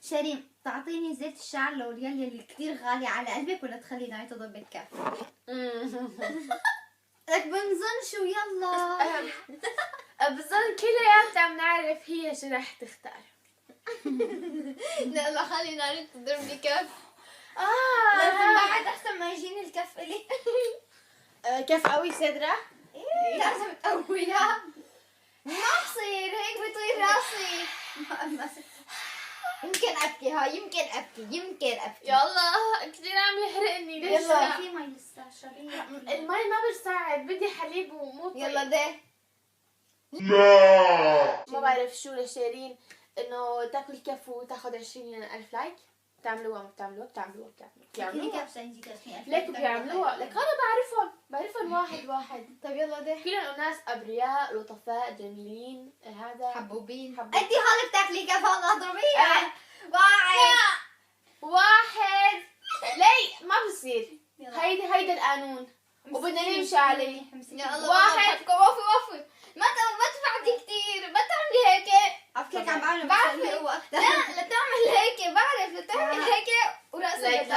شيرين تعطيني زيت الشعر لوريال اللي كثير غالي على قلبك ولا تخلي نهاية تضرب بالكف؟ لك بنظنش ويلا. بظن كلياتنا بنعرف هي شو رح تختار. لا خلي نهاية تضرب بكف. لازم بعد احسن ما يجيني الكف الي. كيف قوي صدرها؟ لازم تقويها. ما بصير هيك بطير راسي. يمكن ابكي هاي يمكن ابكي. يلا كثير عم يحرقني ليش؟ يلا في مي لسه شربيها. المي ما بيساعد، بدي حليب ومو يلا ده ما بعرف شو لشيرين انه تاكل كف وتاخذ 20,000 لايك. بتعملوها ما بتعملوها؟ بتعملوها ليك بيعملوها. لك انا بعرفهم واحد. طيب يلا ده كلهم ناس ابرياء لطفاء جميلين هذا حبوبين. انت هون بتاكلي كف الله اضربيها. واحد لي ما بصير. هيدا القانون وبدنا نمشي عليه. يا الله واحد وفي ما تفعلي كثير. ما تعملي هيك. عرفتك عم بعمل. بعرف هو اكثر. لا تعمل هيك. بعرف تعمل هيك وراسك لا